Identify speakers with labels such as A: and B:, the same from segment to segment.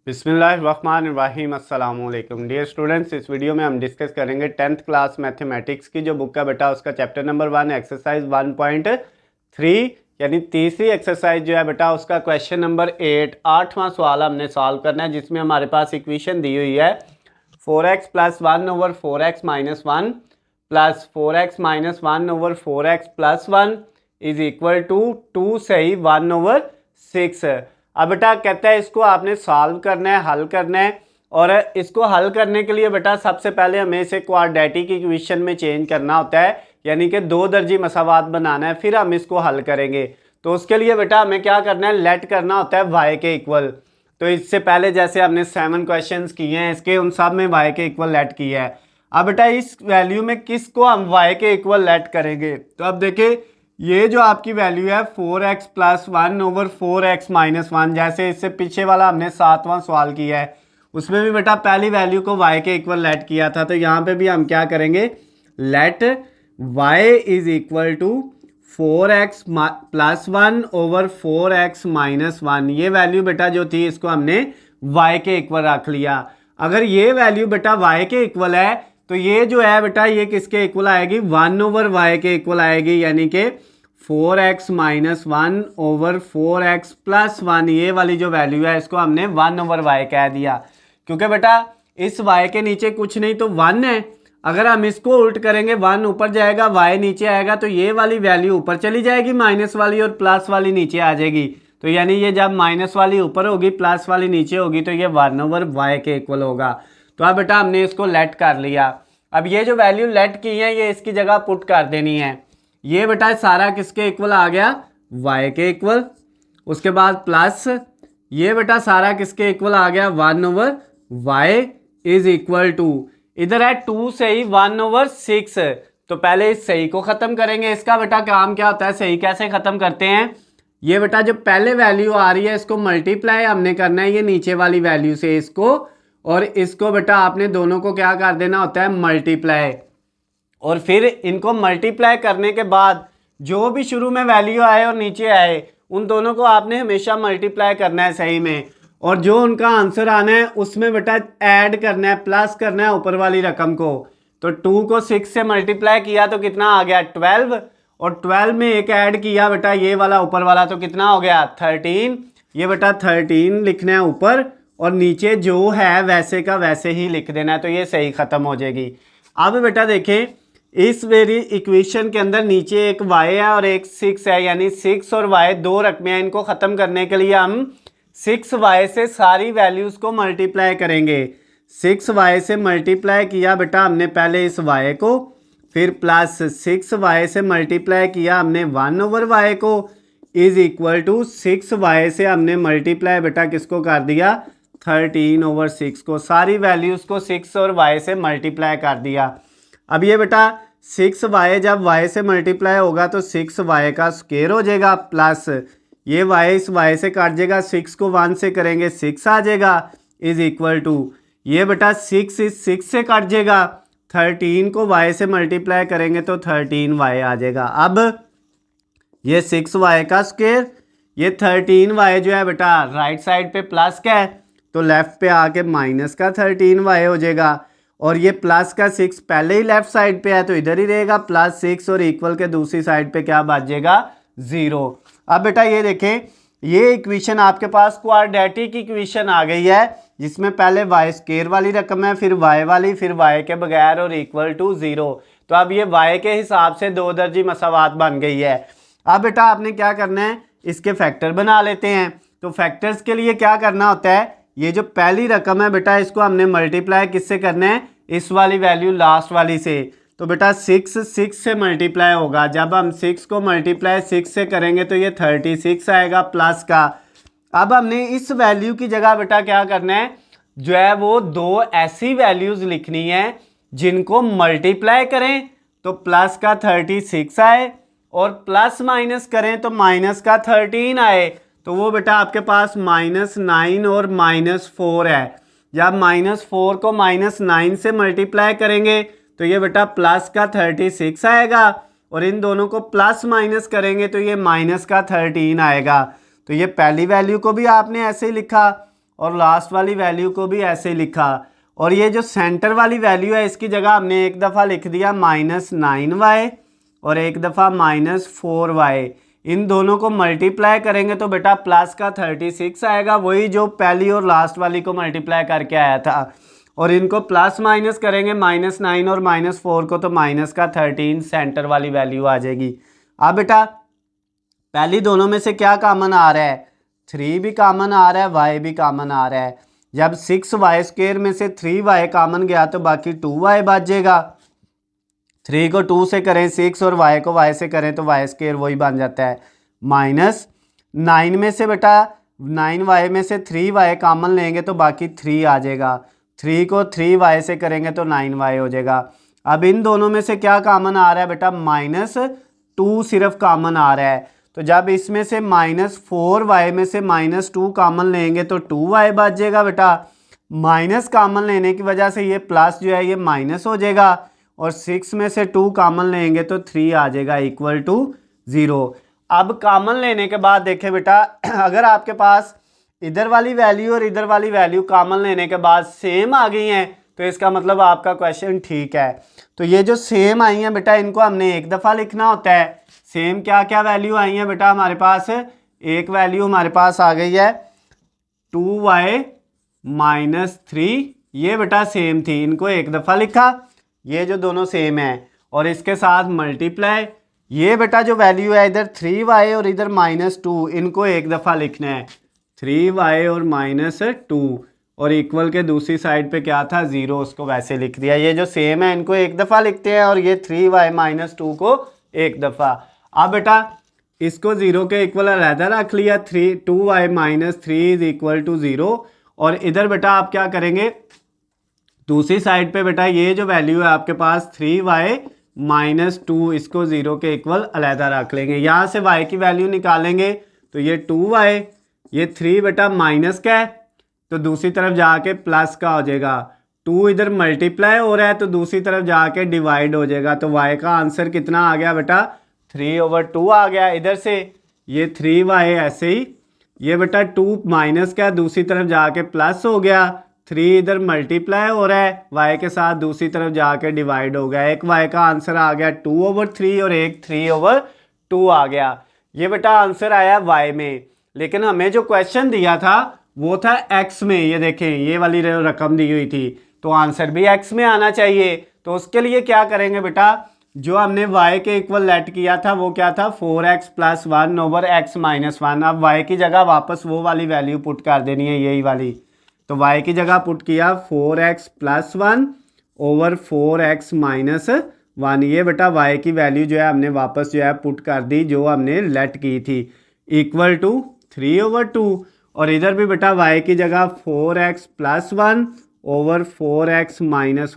A: बिस्मिल्लाहिर्रहमानिर्रहीम अस्सलाम वालेकुम डियर स्टूडेंट्स। इस वीडियो में हम डिस्कस करेंगे 10th क्लास मैथमेटिक्स की जो बुक का बेटा उसका चैप्टर नंबर 1 एक्सरसाइज 1.3 यानी तीसरी एक्सरसाइज जो है बेटा उसका क्वेश्चन नंबर 8 आठवां सवाल हमने सॉल्व करना है, जिसमें हमारे पास इक्वेशन दी हुई है 4x plus 1/4x minus 1 plus 4x minus 1/4x plus 1 is equal to 2 सही 1/6। अब बेटा कहता है इसको आपने सॉल्व करना है, हल करना है। और इसको हल करने के लिए बेटा सबसे पहले हमें इसे क्वाड्रेटिक इक्वेशन में चेंज करना होता है, यानी कि दो दर्जी मसावात बनाना है, फिर हम इसको हल करेंगे। तो उसके लिए बेटा हमें क्या करना है, लेट करना होता है y के इक्वल। तो इससे पहले जैसे हमने 7 क्वेश्चंस किए हैं इसके, उन सब में y के इक्वल लेट किया है। अब बेटा इस वैल्यू में किसको हम y के इक्वल लेट करेंगे, तो अब देखिए ये जो आपकी वैल्यू है 4x प्लस 1/4x माइनस 1, जैसे इससे पीछे वाला हमने 7वां सवाल किया है उसमें भी बेटा पहली वैल्यू को y के इक्वल लेट किया था। तो यहाँ पे भी हम क्या करेंगे, let y is equal to 4x plus 1/4x minus 1। ये वैल्यू बेटा जो थी इसको हमने y के इक्वल रख लिया। अगर ये वैल्यू बेटा y के इक्वल है तो ये जो है बेटा ये किसके इक्वल आएगी, 1/y के इक्वल आएगी, यानी कि 4x माइनस 1/4x प्लस 1। ये वाली जो वैल्यू है इसको हमने 1/y कह दिया, क्योंकि बेटा इस y के नीचे कुछ नहीं तो 1 है। अगर हम इसको उल्ट करेंगे 1 ऊपर जाएगा y नीचे आएगा, तो ये वाली वैल्यू ऊपर चली जाएगी माइनस वाली, और प्लस वाली नीचे आ जाएगी। तो यानी ये जब माइनस वाली ऊपर होगी प्लस वाली नीचे होगी तो ये 1/y के इक्वल होगा। तो अब बेटा हमने इसको लेट कर लिया। अब ये जो वैल्यू लेट की है ये इसकी जगह पुट कर देनी है। ये बेटा सारा किसके इक्वल आ गया, y के इक्वल। उसके बाद प्लस ये बेटा सारा किसके इक्वल आ गया, 1/y इज इक्वल टू, इधर है 2 सही 1/6। तो पहले इस सही को ख़त्म करेंगे। इसका बेटा काम क्या होता है, सही कैसे ख़त्म करते हैं, ये बेटा जो पहले वैल्यू आ रही है इसको मल्टीप्लाई हमने करना है ये नीचे वाली वैल्यू से इसको, और इसको बेटा आपने दोनों को क्या कर देना होता है, मल्टीप्लाई। और फिर इनको मल्टीप्लाई करने के बाद जो भी शुरू में वैल्यू आए और नीचे आए उन दोनों को आपने हमेशा मल्टीप्लाई करना है सही में, और जो उनका आंसर आना है उसमें बेटा ऐड करना है, प्लस करना है ऊपर वाली रकम को। तो 2 को 6 से मल्टीप्लाई किया तो कितना आ गया, 12, और 12 में एक ऐड किया बेटा ये वाला ऊपर वाला, तो कितना हो गया 13। ये बेटा 13 लिखना है ऊपर, और नीचे जो है वैसे का वैसे ही लिख देना है, तो ये सही ख़त्म हो जाएगी। अब बेटा देखें इस वेरी इक्वेशन के अंदर नीचे एक y है और एक 6 है, यानी 6 और y दो रकमें हैं। इनको ख़त्म करने के लिए हम 6y से सारी वैल्यूज़ को मल्टीप्लाई करेंगे। 6y से मल्टीप्लाई किया बेटा हमने पहले इस y को, फिर प्लस 6y से मल्टीप्लाई किया हमने 1/y को, इज इक्वल टू 6y से हमने मल्टीप्लाई बेटा किसको कर दिया, 13/6 को। सारी वैल्यूज़ को 6 और y से मल्टीप्लाई कर दिया। अब ये बेटा 6y जब y से मल्टीप्लाई होगा तो 6y का स्क्वायर हो जाएगा, प्लस ये y इस y से काट जाएगा, 6 को 1 से करेंगे 6 आ जाएगा, इज इक्वल टू ये बेटा 6 इस 6 से काट जाएगा, 13 को y से मल्टीप्लाई करेंगे तो 13y आ जाएगा। अब ये 6y का स्क्वायर, ये 13y जो है बेटा राइट साइड पे प्लस का है तो लेफ्ट पे आके माइनस का 13y हो जाएगा, और ये प्लस का 6 पहले ही लेफ्ट साइड पे है तो इधर ही रहेगा प्लस 6, और इक्वल के दूसरी साइड पे क्या बच जाएगा, 0। अब बेटा ये देखें ये इक्वेशन आपके पास क्वाड्रेटिक इक्वेशन आ गई है, जिसमें पहले y स्क्वायर वाली रकम है, फिर y वाली, फिर y के बगैर और इक्वल टू 0। तो अब ये y के हिसाब से दो दर्जी मसावात बन गई है। अब बेटा आपने क्या करना है, इसके फैक्टर बना लेते हैं। तो फैक्टर्स के लिए क्या करना होता है, ये जो पहली रकम है बेटा इसको हमने मल्टीप्लाई किससे करना है, इस वाली वैल्यू लास्ट वाली से। तो बेटा 6 से मल्टीप्लाई होगा, जब हम 6 को मल्टीप्लाई 6 से करेंगे तो ये 36 आएगा प्लस का। अब हमने इस वैल्यू की जगह बेटा क्या करना है, जो है वो दो ऐसी वैल्यूज़ लिखनी है जिनको मल्टीप्लाई करें तो प्लस का 36 आए, और प्लस माइनस करें तो माइनस का 13 आए। तो वो बेटा आपके पास -9 और -4 है। जब -4 को -9 से मल्टीप्लाई करेंगे तो ये बेटा प्लस का 36 आएगा, और इन दोनों को प्लस माइनस करेंगे तो ये माइनस का 13 आएगा। तो ये पहली वैल्यू को भी आपने ऐसे ही लिखा, और लास्ट वाली वैल्यू को भी ऐसे ही लिखा, और ये जो सेंटर वाली वैल्यू है इसकी जगह हमने एक दफ़ा लिख दिया -9y और एक दफ़ा -4y। इन दोनों को मल्टीप्लाई करेंगे तो बेटा प्लस का 36 आएगा, वही जो पहली और लास्ट वाली को मल्टीप्लाई करके आया था। और इनको प्लस माइनस करेंगे, -9 और -4 को, तो माइनस का 13 सेंटर वाली वैल्यू आ जाएगी। अब बेटा पहली दोनों में से क्या कॉमन आ रहा है, 3 भी कॉमन आ रहा है, y भी कॉमन आ रहा है। जब 6y² में से 3y कॉमन गया तो बाकी 2y बचेगा। 3 को 2 से करें 6 और y को y से करें तो y² वही बन जाता है। -9 में से बेटा 9y में से 3y कॉमन लेंगे तो बाकी 3 आ जाएगा। 3 को 3y से करेंगे तो 9y हो जाएगा। अब इन दोनों में से क्या कॉमन आ रहा है बेटा, -2 सिर्फ कॉमन आ रहा है। तो जब इसमें से -4y में से -2 कॉमन लेंगे तो 2y बच जाएगा बेटा। माइनस कॉमन लेने की वजह से ये प्लस जो है ये माइनस हो जाएगा, और 6 में से 2 कॉमन लेंगे तो 3 आ जाएगा =0। अब कॉमन लेने के बाद देखें बेटा, अगर आपके पास इधर वाली वैल्यू और इधर वाली वैल्यू कॉमन लेने के बाद सेम आ गई हैं तो इसका मतलब आपका क्वेश्चन ठीक है। तो ये जो सेम आई हैं बेटा इनको हमने एक दफ़ा लिखना होता है। सेम क्या क्या वैल्यू आई हैं बेटा, हमारे पास एक वैल्यू हमारे पास आ गई है 2y - 3, ये बेटा सेम थी, इनको एक दफ़ा लिखा, ये जो दोनों सेम है, और इसके साथ मल्टीप्लाई, ये बेटा जो वैल्यू है इधर 3y और इधर -2, इनको एक दफ़ा लिखना है, 3y और -2, और इक्वल के दूसरी साइड पे क्या था 0, उसको वैसे लिख दिया। ये जो सेम है इनको एक दफ़ा लिखते हैं और ये 3y - 2 को एक दफ़ा। अब बेटा इसको 0 के इक्वल अलहदा रख लिया, 2y - 3 = 0, और इधर बेटा आप क्या करेंगे, दूसरी साइड पे बेटा ये जो वैल्यू है आपके पास 3y - 2, इसको 0 के इक्वल अलहदा रख लेंगे। यहाँ से y की वैल्यू निकालेंगे तो ये 2y, ये 3 बेटा माइनस का है तो दूसरी तरफ जाके प्लस का हो जाएगा, 2 इधर मल्टीप्लाई हो रहा है तो दूसरी तरफ जाके डिवाइड हो जाएगा। तो y का आंसर कितना आ गया बेटा, 3/2 आ गया। इधर से ये 3y ऐसे ही, ये बेटा 2 माइनस का दूसरी तरफ जाके प्लस हो गया, 3 इधर मल्टीप्लाई हो रहा है y के साथ, दूसरी तरफ जाके डिवाइड हो गया। एक y का आंसर आ गया 2/3 और एक 3/2 आ गया। ये बेटा आंसर आया y में, लेकिन हमें जो क्वेश्चन दिया था वो था x में। ये देखें ये वाली रकम दी हुई थी तो आंसर भी x में आना चाहिए। तो उसके लिए क्या करेंगे बेटा, जो हमने y के इक्वल लेट किया था वो क्या था 4x + 1/x - 1। अब y की जगह वापस वो वाली वैल्यू पुट कर देनी है, यही वाली। तो y की जगह पुट किया 4x + 1/4x - 1। ये बेटा y की वैल्यू जो है हमने वापस जो है पुट कर दी जो हमने लेट की थी, = 3/2। और इधर भी बेटा y की जगह 4x + 1/4x -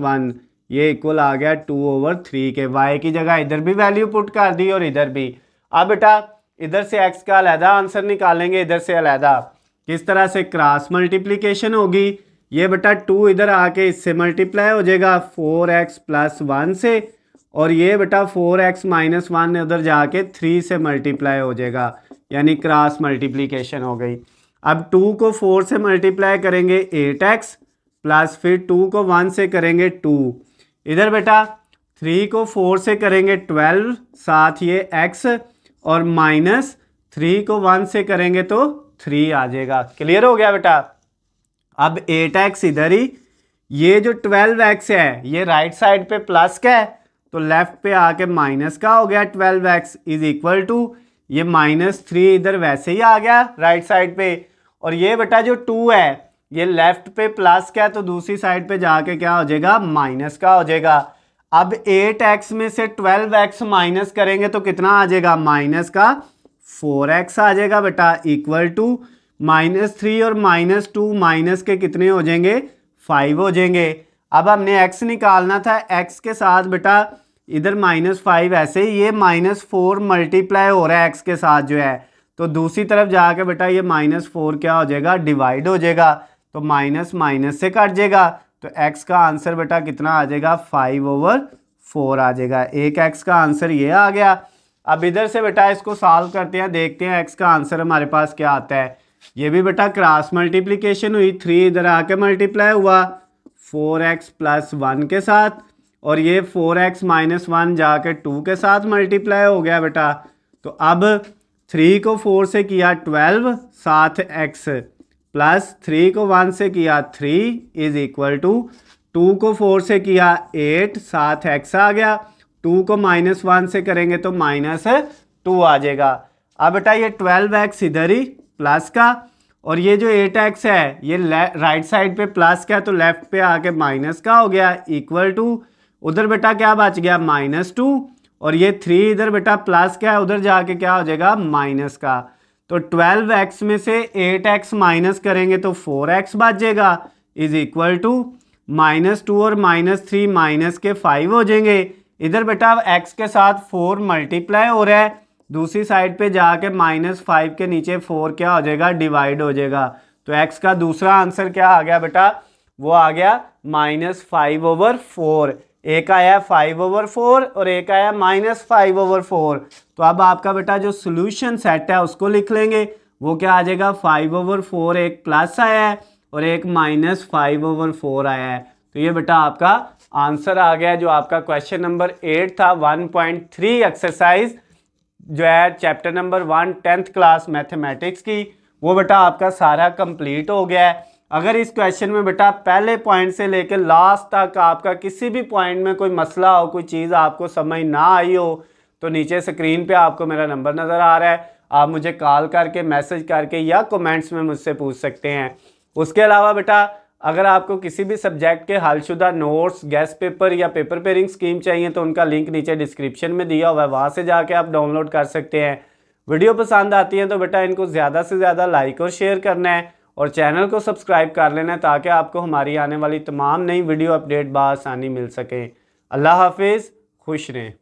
A: 1, ये इक्वल आ गया 2/3 के। y की जगह इधर भी वैल्यू पुट कर दी और इधर भी। अब बेटा इधर से x का अलहदा आंसर निकालेंगे, इधर से अलहदा। किस तरह से, क्रॉस मल्टीप्लिकेशन होगी। ये बेटा 2 इधर आके इससे मल्टीप्लाई हो जाएगा 4x + 1 से, और ये बेटा 4x - 1 उधर जाके 3 से मल्टीप्लाई हो जाएगा, यानी क्रॉस मल्टीप्लिकेशन हो गई। अब 2 को 4 से मल्टीप्लाई करेंगे 8x, प्लस फिर 2 को 1 से करेंगे 2। इधर बेटा 3 को 4 से करेंगे 12, साथ ये x, और -3 को 1 से करेंगे तो 3 आ जाएगा। क्लियर हो गया बेटा। अब 8x इधर ही, ये जो 12x है ये राइट साइड पे प्लस का है तो लेफ्ट पे आके माइनस का हो गया 12x = ये -3 इधर वैसे ही आ गया राइट साइड पे, और ये बेटा जो 2 है ये लेफ्ट पे प्लस का है तो दूसरी साइड पे जाके क्या हो जाएगा माइनस का हो जाएगा। अब 8x में से 12x माइनस करेंगे तो कितना आ जाएगा, माइनस का 4x आ जाएगा बेटा, = -3 और -2 माइनस के कितने हो जाएंगे, 5 हो जाएंगे। अब हमने x निकालना था, x के साथ बेटा इधर -5 ऐसे ही, ये -4 मल्टीप्लाई हो रहा है x के साथ जो है, तो दूसरी तरफ जाके बेटा ये -4 क्या हो जाएगा, डिवाइड हो जाएगा, तो माइनस माइनस से कट जाएगा। तो x का आंसर बेटा कितना आ जाएगा, 5/4 आ जाएगा। एक x का आंसर ये आ गया। अब इधर से बेटा इसको सॉल्व करते हैं, देखते हैं x का आंसर हमारे पास क्या आता है। ये भी बेटा क्रॉस मल्टीप्लिकेशन हुई, 3 इधर आके मल्टीप्लाई हुआ 4x प्लस 1 के साथ, और ये 4x माइनस 1 जाके 2 के साथ मल्टीप्लाई हो गया बेटा। तो अब 3 को 4 से किया 12 साथ x प्लस 3 को 1 से किया 3 इज इक्वल टू 2 को 4 से किया 8 साथ x आ गया, 2 को माइनस 1 से करेंगे तो माइनस 2 आ जाएगा। अब बेटा ये 12x इधर ही प्लस का, और ये जो 8x है ये राइट साइड पे प्लस का, तो लेफ्ट पे आके माइनस का हो गया, इक्वल टू उधर बेटा क्या बच गया -2, और ये 3 इधर बेटा प्लस का है, उधर जाके क्या हो जाएगा माइनस का। तो 12x में से 8x माइनस करेंगे तो 4x बच जाएगा, इज इक्वल टू -2 और -3 माइनस के 5 हो जाएंगे। इधर बेटा x के साथ 4 मल्टीप्लाई हो रहा है, दूसरी साइड पे जाके -5 के नीचे 4 क्या हो जाएगा डिवाइड हो जाएगा। तो x का दूसरा आंसर क्या आ गया बेटा, वो आ गया -5/4। एक आया 5/4 और एक आया -5/4। तो अब आपका बेटा जो सोल्यूशन सेट है उसको लिख लेंगे, वो क्या आ जाएगा 5/4, एक प्लस आया है और एक -5/4 आया है। तो ये बेटा आपका आंसर आ गया, जो आपका क्वेश्चन नंबर 8 था 1.3 एक्सरसाइज जो है chapter number 1 10th class mathematics की, वो बेटा आपका सारा कंप्लीट हो गया है। अगर इस क्वेश्चन में बेटा पहले पॉइंट से लेकर लास्ट तक आपका किसी भी पॉइंट में कोई मसला हो, कोई चीज़ आपको समझ ना आई हो, तो नीचे स्क्रीन पे आपको मेरा नंबर नज़र आ रहा है, आप मुझे कॉल करके, मैसेज करके या कमेंट्स में मुझसे पूछ सकते हैं। उसके अलावा बेटा अगर आपको किसी भी सब्जेक्ट के हलशुदा नोट्स, गेस्ट पेपर या पेपर पेयरिंग स्कीम चाहिए तो उनका लिंक नीचे डिस्क्रिप्शन में दिया हुआ है, वहाँ से जाके आप डाउनलोड कर सकते हैं। वीडियो पसंद आती है तो बेटा इनको ज़्यादा से ज़्यादा लाइक और शेयर करना है, और चैनल को सब्सक्राइब कर लेना है ताकि आपको हमारी आने वाली तमाम नई वीडियो अपडेट बआसानी मिल सके। अल्लाह हाफिज़, खुश रहें।